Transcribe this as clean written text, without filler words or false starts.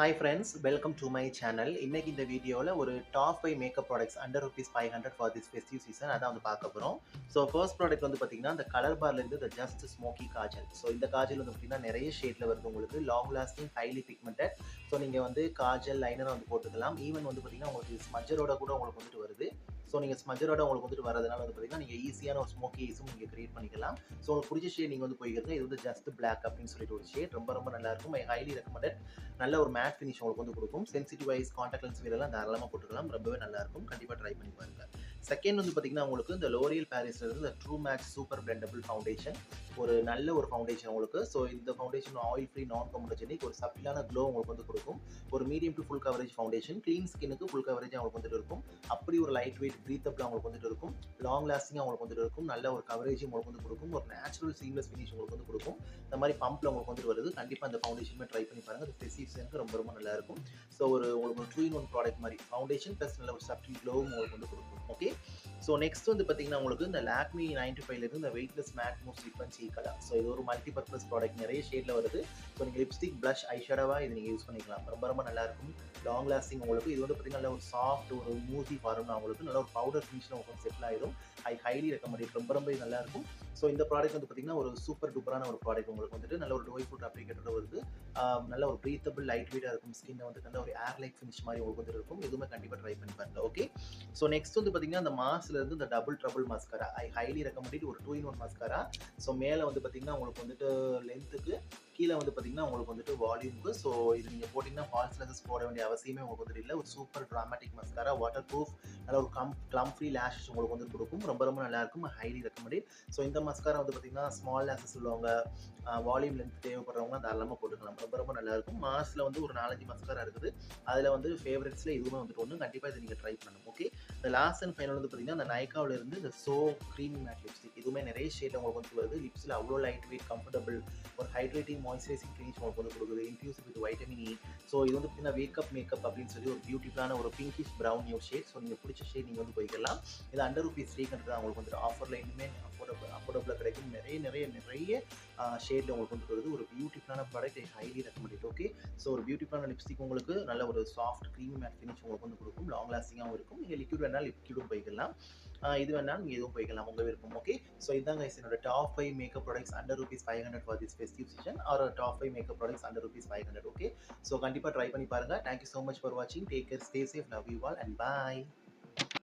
Hi friends, welcome to my channel. இன்னைக்கு இந்த வீடியோவில் ஒரு top 5 makeup products under ₹500 for this festive season அதான் வந்து பார்க்க போகிறோம். ஸோ ஃபர்ஸ்ட் ப்ராடக்ட் வந்து பார்த்தீங்கன்னா இந்த கலர் பார்லேருந்து இந்த ஜஸ்ட் ஸ்மோக்கி காஜல். ஸோ இந்த காஜல் வந்து பார்த்தீங்கன்னா நிறைய ஷேடில் வருது உங்களுக்கு, long lasting, highly pigmented. So நீங்கள் வந்து காஜல் லைனரை வந்து போட்டுக்கலாம். ஈவன் வந்து பார்த்தீங்கன்னா உங்களுக்கு ஸ்மஜரோட கூட உங்களுக்கு வந்துட்டு வருது. ஸோ நீங்கள் ஸ்மஜரோட உங்களுக்கு வந்துட்டு வரதுனால வந்து பார்த்தீங்கன்னா நீங்கள் ஈஸியான ஒரு ஸ்மோக்கி ஐஸும் நீங்கள் கிரியேட் பண்ணிக்கலாம். ஸோ உங்களுக்கு பிடிச்ச ஷேட் நீங்கள் வந்து போய்க்கிறது. இது வந்து ஜஸ்ட் பிளாக் அப்படின்னு சொல்லிட்டு ஒரு ஷேட் ரொம்ப ரொம்ப நல்லா இருக்கும். ஐ ஹைலி ரெக்கமெண்டட். நல்ல ஒரு மேட் ஃபினிஷ் உங்களுக்கு வந்து கொடுக்கும். சென்சிட்டிவ் ஐஸ், கான்டாக்ட் லென்ஸ் இதெல்லாம் தாராளமாக போட்டுக்கலாம். ரொம்பவே நல்லா இருக்கும். கண்டிப்பாக ட்ரை பண்ணி பாருங்க. செகண்ட் வந்து பார்த்தீங்கன்னா உங்களுக்கு இந்த லோரியல் பாரிஸ்ல இருந்து இந்த true match super blendable foundation. ஒரு நல்ல ஒரு ஃபவுண்டேஷன் உங்களுக்கு. ஸோ இந்த ஃபவுண்டேஷன் ஆயில் ஃப்ரீ, நான் கம்யூனஜெனிக், ஒரு சப்பிலான க்ளோ உங்களுக்கு வந்து கொடுக்கும். ஒரு medium to full coverage foundation. Clean ஸ்கின்னுக்கு ஃபுல் கவரேஜ் உங்களுக்கு வந்துட்டு இருக்கும். அப்படி ஒரு லைட் வெயிட், ப்ரீத்தபிள் உங்களுக்கு வந்துட்டு இருக்கும். லாங் லாஸ்டிங்காக உங்களுக்கு வந்துட்டு இருக்கும். நல்ல ஒரு கவரேஜ் உங்களுக்கு வந்து கொடுக்கும். ஒரு நேச்சுரல் சீம்லெஸ் ஃபினிஷ் உங்களுக்கு வந்து கொடுக்கும். இந்த மாதிரி பம்பில் உங்களுக்கு வந்துட்டு வருது. கண்டிப்பாக அந்த ஃபவுண்டேஷனுமே ட்ரை பண்ணி பாருங்க. அது ஃபெசிவ்ஸனுக்கு ரொம்ப ரொம்ப நல்லா இருக்கும். ஸோ உங்களுக்கு ஒரு 2-in-1 ப்ராடக்ட் மாதிரி ஃபவுண்டேஷன் ப்ளஸ் நல்ல ஒரு சப்டில் க்ளோவும் உங்களுக்கு வந்து கொடுக்கும். ஓகே, ஸோ நெக்ஸ்ட் வந்து பார்த்தீங்கன்னா உங்களுக்கு இந்த லாக்மி 95 இந்த weightless matte mousse lip and cheek colour. So இது ஒரு மல்டி பர்பஸ் ப்ராடக்ட், நிறைய ஷேடில் வருது. ஸோ நீங்கள் லிப்ஸ்டிக், ப்ளஷ், ஐஷேடோவாக இது நீங்கள் யூஸ் பண்ணிக்கலாம். ரொம்ப ரொம்ப நல்லா இருக்கும். லாங் லாஸ்டிங் உங்களுக்கு. இது வந்து பார்த்தீங்கன்னா நல்ல ஒரு சாஃப்ட், ஒரு மூசி ஃபார்ம்னா உங்களுக்கு நல்ல ஒரு பவுடர் ஃபினிஷில் உங்களுக்கு செட்டில் ஆயிடும். ஐ ஹைலி ரெக்கமெண்ட். ரொம்ப ரொம்ப நல்லா இருக்கும். ஸோ இந்த ப்ராடக்ட் வந்து பார்த்தீங்கன்னா ஒரு சூப்பர் டூப்பரான ஒரு ப்ராடக்ட். உங்களுக்கு வந்துட்டு நல்ல ஒரு டோய் ஃபுட் அப்ளிகேட்டரோட வருது. நல்ல ஒரு ப்ரீத்தபிள், லைட் வெயிட்டாக இருக்கும். ஸ்கின்னை வந்து நல்ல ஒரு ஏர் லைக் ஃபினிஷ் மாதிரி உங்களுக்கு வந்துட்டு இருக்கும். இதுவுமே கண்டிப்பாக ட்ரை பண்ணி பாருங்க. ஓகே, ஸோ நெக்ஸ்ட் வந்து பார்த்தீங்கன்னா இந்த மாஸ்ல இருந்து இந்த டபுள் ட்ரபிள் மஸ்காரா. ஐ ஹைலி ரெக்கமெண்ட். ஒரு 2-in-1 மஸ்காரா. ஸோ மேலே வந்து பார்த்தீங்கன்னா உங்களுக்கு வந்துட்டு லென்த்துக்கு, கீழே வந்து பார்த்தீங்கன்னா உங்களுக்கு வந்துட்டு வால்யூமுக்கு. ஸோ இது நீங்கள் போட்டிங்கன்னா ஃபால்ஸ் லென்சஸ் போட வேண்டிய அவசியமே உங்களுக்கு வந்துட்டு இல்லை. ஒரு super traumatic mascara, water proof, நல்ல ஒரு க்ளம் ஃப்ரீ லேஷஸ் உங்களுக்கு வந்து கொடுக்கும். ரொம்ப ரொம்ப நல்லா இருக்கும். Highly recommend. ஸோ இந்த மஸ்காரா வந்து பார்த்தீங்கன்னா ஸ்மால் லேஷஸ் உள்ளவங்க, வால்யூம் லென்த் தேவைப்படுறவங்க தாராளமாக போட்டுக்கலாம். ரொம்ப ரொம்ப நல்லா இருக்கும். மாஸில் வந்து ஒரு 4-5 மஸ்காரா இருக்குது. அதில் வந்து ஃபேவரட்ஸில் இதுவுமே வந்துட்டு ஒன்று. கண்டிப்பாக இதை நீங்கள் ட்ரை பண்ணணும். ஓகே, இந்த லாஸ்ட் அண்ட் ஃபைனல் வந்து பார்த்தீங்கன்னா இந்த நைக்காவில் இருந்து இந்த சோ க்ரீமி மேட் லிப்ஸ்டிக். இதுவுமே நிறைய ஷேட் உங்களுக்கு வந்து வருது. லிப்ஸில் அவ்வளோ லைட் வெயிட், கம்ஃபர்டபுள், ஒரு ஹைட்ரேட்டிங், மாய்ஸ்சரைசிங் ஃபினிஷ் உங்களுக்கு வந்து கொடுக்குது. Infuse with vitamin E. So இது வந்து பார்த்தீங்கன்னா வேக்கப் மேக்கப் அப்படின்னு சொல்லி ஒரு பியூட்டிஃபுல்லான ஒரு pinkish brown new shade. So நீங்கள் பிடிச்ச ஷேட் நீங்கள் வந்து போய்க்கலாம். இது அண்டர் ₹300 தான் உங்களுக்கு வந்துட்டு ஆஃபரில். இன்னுமே அஃபோர்டபுளாக கிடைக்கும். நிறைய நிறைய நிறைய ஷேடில் உங்களுக்கு வந்து வருது. ஒரு பியூட்டிஃபுல்லான ப்ராடக்ட். ஐ ஹைலி ரெக்கமெண்ட். ஓகே, ஸோ ஒரு பியூட்டிஃபுல்லான லிப்ஸ்டிக் உங்களுக்கு நல்ல ஒரு சாஃப்ட் க்ரீமி மேட் ஃபினிஷ் உங்களுக்கு வந்து கொடுக்கும். லாங் லாஸ்டிங்காகவும் இருக்கும். நீங்கள் லிக்விட் வேணாலும் லிக்விடும் போய்க்கலாம். இது வேணாலும் நீங்கள் எதுவும் போய்க்கலாம், உங்கள் விருப்பம். ஓகே, ஸோ இதாங்க என்னோட top 5 makeup products under ₹500 for this festive season, or top 5 makeup products under ₹500. Okay, so கண்டிப்பாக ட்ரை பண்ணி பாருங்கள். தேங்க்யூ ஸோ மச் ஃபார் வாட்சிங். Take care, stay safe, love you all and bye.